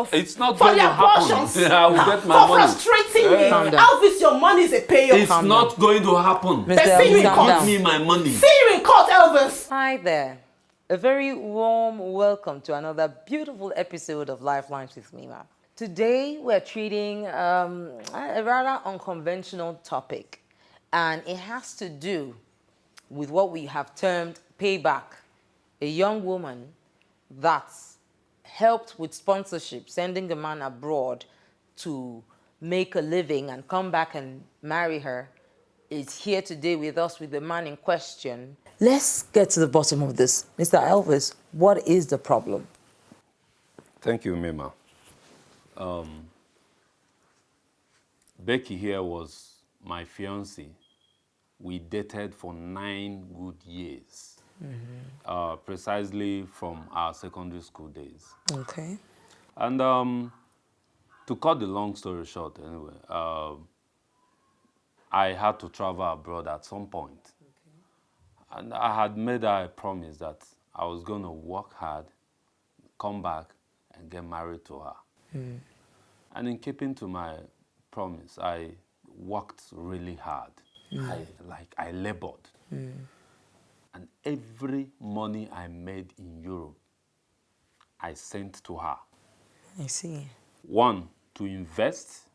yourself. It's not for going to their happen. portions. I will get my for money. frustrating me. Calm down. Elvis, your money is a payoff. It's not going to happen. Mr. Then see you in Elvis, calm court. down. Give me my money. See you in court, Elvis. Hi there. A very warm welcome to another beautiful episode of Lifelines with Mima. Today we're treating a rather unconventional topic, and it has to do with what we have termed payback. A young woman that's helped with sponsorship, sending a man abroad to make a living and come back and marry her, is here today with us with the man in question. Let's get to the bottom of this. Mr. Elvis, what is the problem? Thank you, Mima. Becky here was my fiancé. We dated for 9 good years, precisely from our secondary school days. Okay. And to cut the long story short, anyway, I had to travel abroad at some point. Okay. And I had made her a promise that I was going to work hard, come back, and get married to her. Mm. And in keeping to my promise, I worked really hard. Mm. I labored. Mm. And every money I made in Europe, I sent to her. I see. One, to invest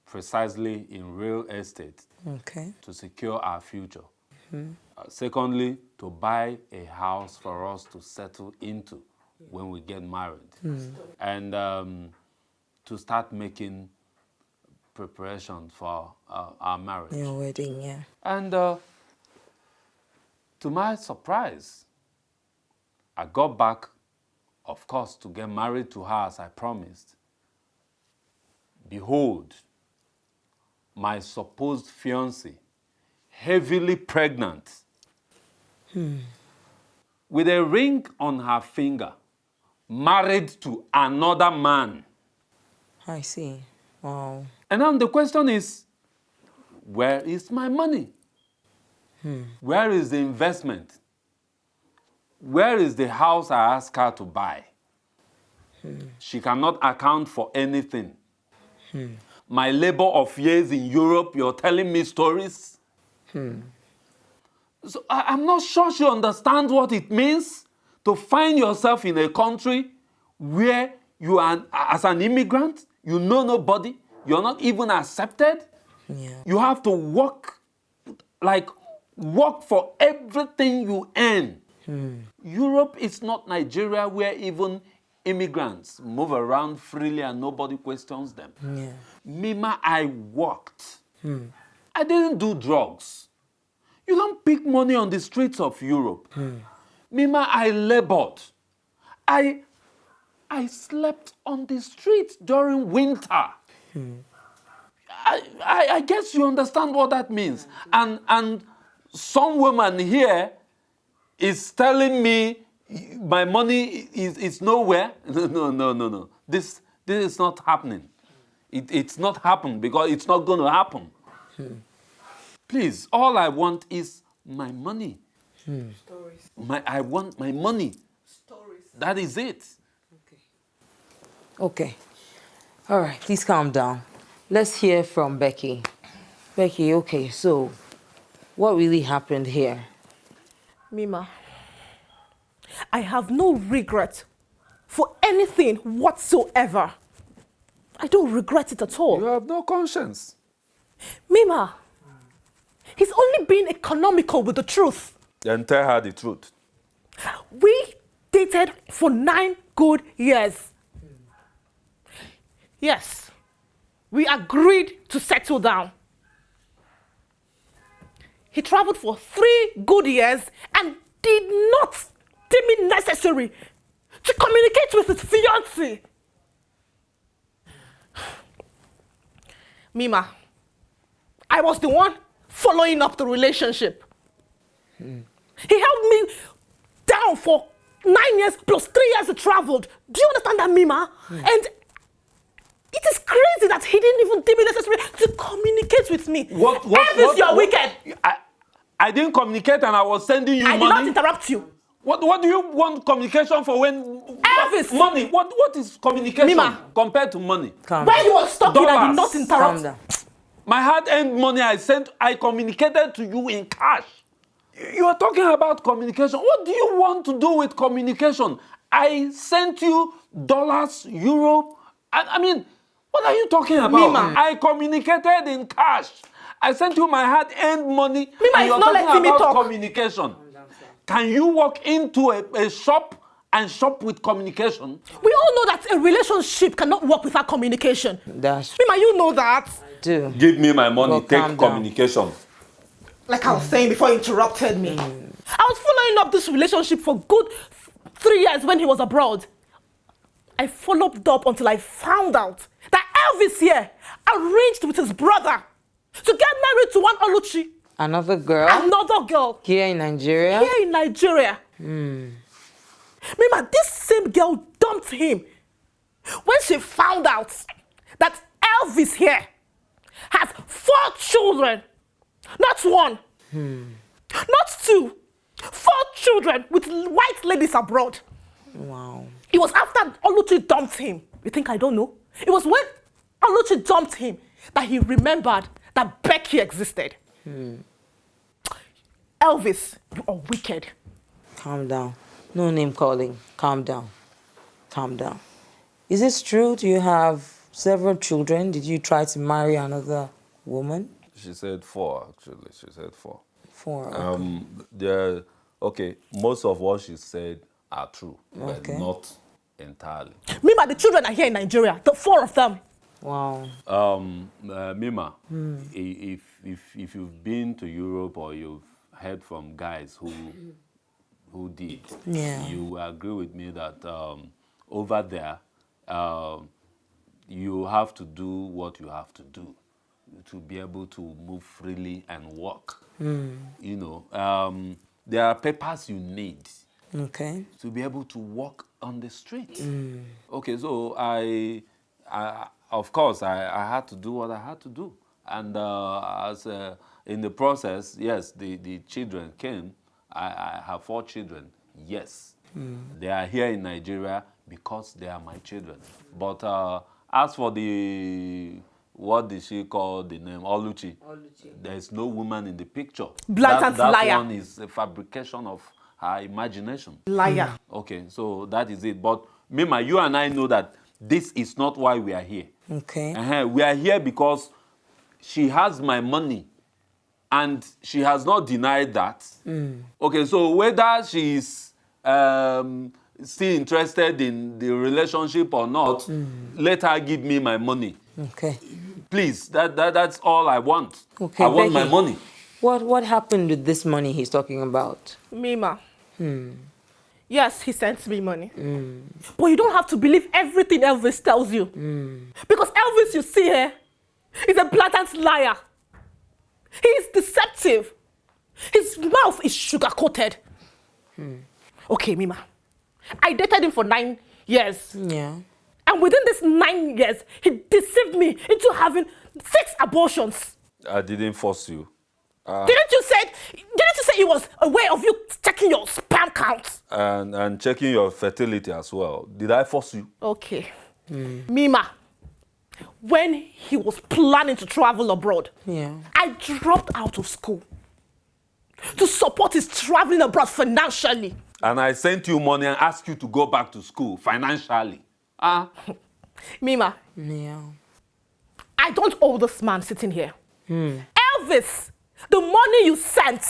precisely in real estate, okay, to secure our future. Mm-hmm. Secondly, to buy a house for us to settle into when we get married. Mm. And to start making preparations for our marriage. Your wedding, yeah. And to my surprise, I got back, of course, to get married to her as I promised. Behold, my supposed fiancée, heavily pregnant, with a ring on her finger, married to another man. I see. Wow. And now the question is, where is my money? Where is the investment? Where is the house I asked her to buy? She cannot account for anything. My labor of years in Europe, you're telling me stories? So I'm not sure she understands what it means to find yourself in a country where you are, as an immigrant, you know nobody, you're not even accepted. Yeah. You have to work for everything you earn. Europe is not Nigeria where even immigrants move around freely and nobody questions them. Yeah. Mima, I worked. I didn't do drugs. You don't pick money on the streets of Europe. Mima, I labored. I slept on the streets during winter. I guess you understand what that means. And some woman here is telling me my money is nowhere. No. This is not happening. It's not happening because it's not going to happen. Please, all I want is my money. Stories. I want my money. Stories. That is it. Okay. All right, please calm down. Let's hear from Becky. Becky, okay, so what really happened here? Mima, I have no regret for anything whatsoever. I don't regret it at all. You have no conscience. Mima, he's only being economical with the truth. Then tell her the truth. We dated for 9 good years. Yes, we agreed to settle down. He traveled for 3 good years and did not deem it necessary to communicate with his fiancée. Mima, I was the one following up the relationship. He held me down for 9 years plus 3 years he traveled. Do you understand that, Mima? And it is crazy that he didn't even deem it necessary to communicate with me. Elvis, you're wicked. I didn't communicate and I was sending you money. I did not interrupt you. What do you want communication for when... Elvis! Money. What is communication Mima. compared to money? Calm When down. you were talking, I did not Dollars. interrupt. Calm down. My hard-earned money I communicated to you in cash. You are talking about communication. What do you want to do with communication? I sent you dollars, euro. I mean, what are you talking about? Mima. I communicated in cash. I sent you my hard-earned money. Mima, and it's you're not talking letting me about talk. communication. Can you walk into a shop and shop with communication? We all know that a relationship cannot work without communication. That's Mima, you know that. true. Give me my money, Well, calm take down. communication. Like I was saying before you interrupted me. I was following up this relationship for good 3 years when he was abroad. I followed up until I found out that Elvis here arranged with his brother to get married to one Oluchi, Another girl another girl, here in Nigeria. here in Nigeria. Remember, this same girl dumped him when she found out that Elvis here has 4 children. Not 1, not 2, 4 children with white ladies abroad. Wow. It was after Oluchi dumped him. You think I don't know? It was when Oluchi dumped him that he remembered that Becky existed. Elvis, you are wicked. Calm down. No name calling. Calm down. Calm down. Is this true? Do you have several children? Did you try to marry another woman? She said 4, actually. She said 4. 4. Okay, most of what she said are true, but Okay. not entirely. Remember, the children are here in Nigeria, the 4 of them. Wow. Mima, if you've been to Europe or you've heard from guys who did, Yeah. you agree with me that over there, you have to do what you have to do to be able to move freely and walk. You know, there are papers you need Okay. to be able to walk on the street. Okay, so I of course, I had to do what I had to do. And in the process, yes, the children came. I have 4 children, yes. They are here in Nigeria because they are my children. But as for what did she call the name? Oluchi. There is no woman in the picture. Blatant that liar. one is a fabrication of her imagination. Liar. Okay, so that is it. But Mima, you and I know that this is not why we are here. Okay. We are here because she has my money and she has not denied that. Okay, so whether she's still interested in the relationship or not, let her give me my money. Okay. Please, that's all I want. Okay, I want my Becky. money. What happened with this money he's talking about? Mima. Yes, he sent me money. But you don't have to believe everything Elvis tells you. Because Elvis, you see here, is a blatant liar. He is deceptive. His mouth is sugar-coated. Okay, Mima. I dated him for 9 years. Yeah. And within this 9 years, he deceived me into having 6 abortions. I didn't force you. Didn't you say it was a way of you checking your sperm count? And checking your fertility as well. Did I force you? Okay. Mima, when he was planning to travel abroad, Yeah. I dropped out of school to support his traveling abroad financially. And I sent you money and asked you to go back to school financially. Mima, Yeah. I don't owe this man sitting here. Elvis, the money you sent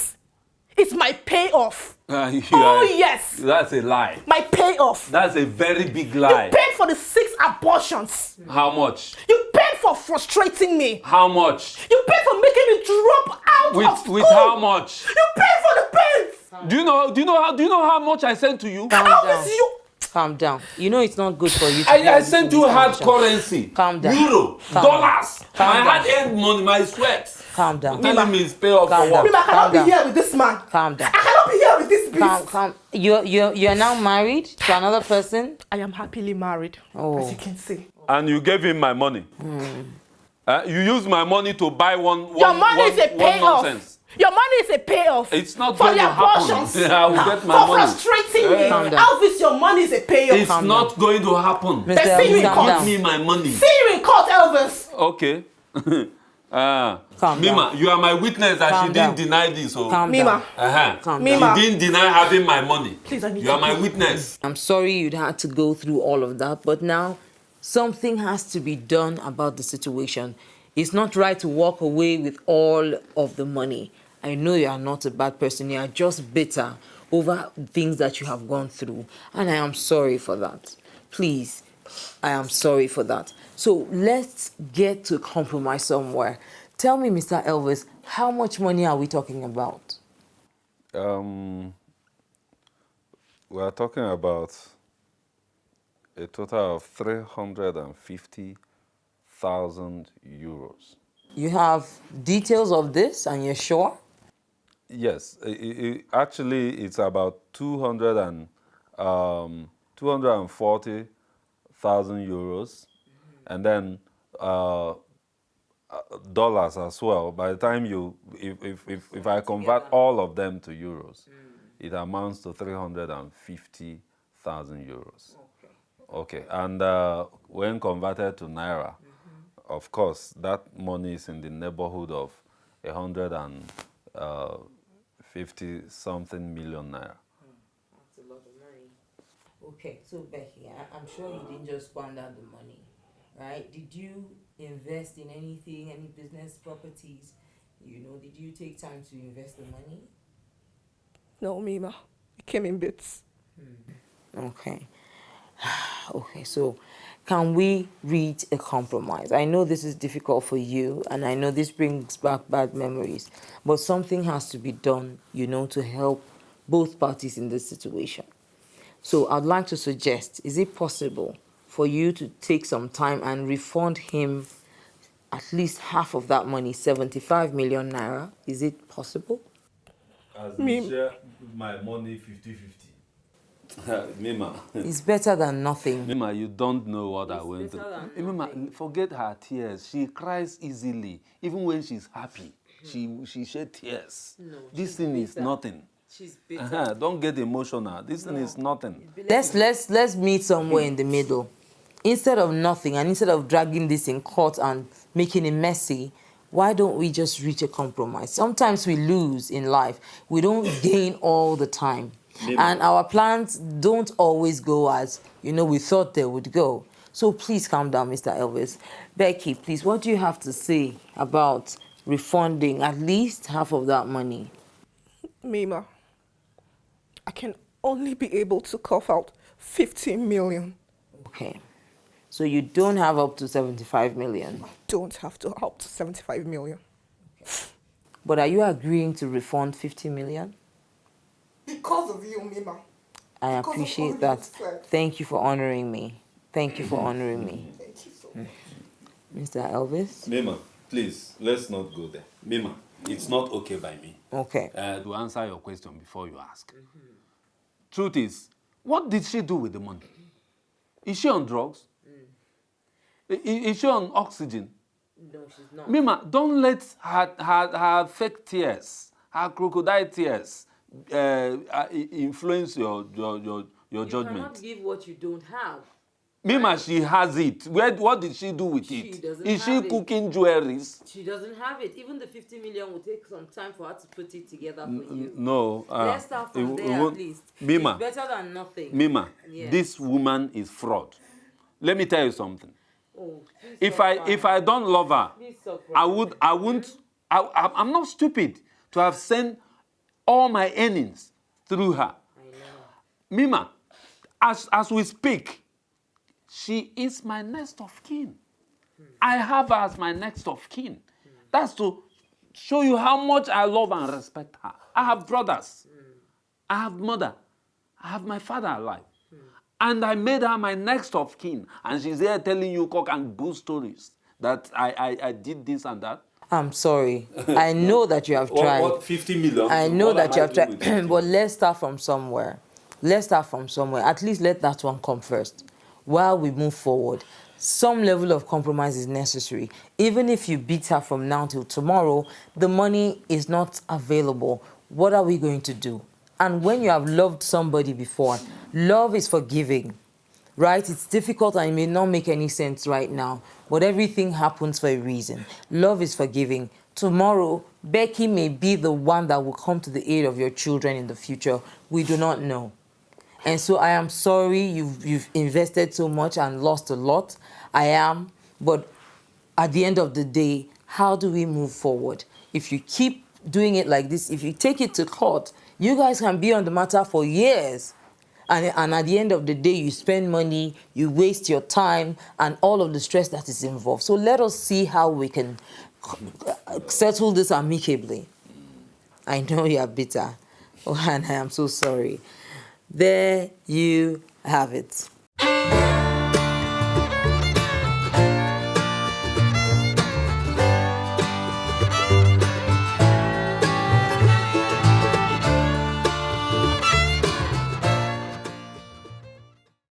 is my payoff. Yes. That's a lie. My payoff. That's a very big lie. You paid for the 6 abortions. How much? You paid for frustrating me. How much? You paid for making me drop out of school. With how much? You paid for the pains. Do you know how much I sent to you? Calm How down. is you? Calm down. You know it's not good for you to I sent you hard currency. Calm down. Euro, Calm dollars. Calm my down. hard-earned money, my sweat. Calm down. Telling me it's pay off Calm for what? down. Mima, I cannot Calm be down. here with this man. Calm down. I cannot be here with this beast. Calm. You're now married to another person? I am happily married, Oh. as you can see. And you gave him my money. You used my money to buy one Your money is a one payoff. nonsense. Your money is a payoff. It's not for going the to happen. abortions. I will get my for money. frustrating me. Calm down. Elvis, your money is a payoff. It's not going to happen. Mr. They see you Elvis, in calm court. down. Give me my money. See you in court, Elvis. Okay. Calm Mima, down. you are my witness that Calm she down. didn't deny this. So. Calm Mima. down. Calm Mima. down. She didn't deny having my money. Please, I need You are to my go. witness. I'm sorry you'd had to go through all of that, but now something has to be done about the situation. It's not right to walk away with all of the money. I know you are not a bad person. You are just bitter over things that you have gone through. And I am sorry for that. Please, I am sorry for that. So let's get to a compromise somewhere. Tell me, Mr. Elvis, how much money are we talking about? We are talking about a total of 350,000 euros. You have details of this and you're sure? Yes, actually, it's about 240,000 euros, and then dollars as well. By the time if I convert all of them to euros, it amounts to 350,000 euros. Okay, and when converted to naira, of course, that money is in the neighborhood of 150-something million naira. That's a lot of money. Okay, so Becky, I'm sure you didn't just squander the money, right? Did you invest in anything, any business properties? You know, did you take time to invest the money? No, Mima. It came in bits. Okay. Okay, so can we reach a compromise? I know this is difficult for you, and I know this brings back bad memories, but something has to be done, you know, to help both parties in this situation. So I'd like to suggest, is it possible for you to take some time and refund him at least half of that money, 75 million naira? Is it possible? As we share my money 50-50. Mima. It's better than nothing. Mima, you don't know what I went better through. than Mima, nothing. forget her tears. She cries easily. Even when she's happy, she shed tears. No, this she's thing is bitter. nothing. She's bitter. Don't get emotional. This thing is nothing. Let's meet somewhere in the middle. Instead of nothing, and instead of dragging this in court and making it messy, why don't we just reach a compromise? Sometimes we lose in life. We don't gain all the time. And our plans don't always go as, you know, we thought they would go. So please calm down, Mr. Elvis. Becky, please, what do you have to say about refunding at least half of that money? Mima, I can only be able to cough out 15 million. Okay. So you don't have up to 75 million. Don't have to help to 75 million. But are you agreeing to refund 50 million? Because of you, Mima. I Because of all appreciate you that. said. Thank you for honoring me. Thank you for honoring me. Thank you so much. Mr. Elvis? Mima, please, let's not go there. Mima, it's not okay by me. Okay. To answer your question before you ask. Truth is, what did she do with the money? Is she on drugs? Is she on oxygen? No, she's not. Mima, don't let her fake tears, her crocodile tears, influence your judgment. You cannot give what you don't have. Mima, she has it. What did she do with She it? doesn't Is she have it. cooking jewelries? She doesn't have it. Even the 50 million will take some time for her to put it together for you. No. Let's start from there at least. Mima, It's better than nothing. Mima, Yes. this woman is fraud. Let me tell you something. Oh, please If stop I crying. don't love her, Please stop I crying. wouldn't. I'm not stupid to have sent all my earnings through her. I know. Mima, as we speak, she is my next of kin. I have her as my next of kin. That's to show you how much I love and respect her. I have brothers. I have mother. I have my father alive. And I made her my next of kin. And she's here telling you cock and bull stories that I did this and that. I'm sorry. I know that you have tried. What 50 million? I know What that am you I have doing with tried. it? But let's start from somewhere. Let's start from somewhere. At least let that one come first. while we move forward. Some level of compromise is necessary. Even if you beat her from now till tomorrow, the money is not available. What are we going to do? And when you have loved somebody before, love is forgiving, right? It's difficult and it may not make any sense right now, but everything happens for a reason. Love is forgiving. Tomorrow, Becky may be the one that will come to the aid of your children in the future. We do not know. And so I am sorry you've invested so much and lost a lot. I am. But at the end of the day, how do we move forward? If you keep doing it like this, if you take it to court, you guys can be on the matter for years. And at the end of the day, you spend money, you waste your time, and all of the stress that is involved. So let us see how we can settle this amicably. I know you are bitter. Oh, and I am so sorry. There you have it.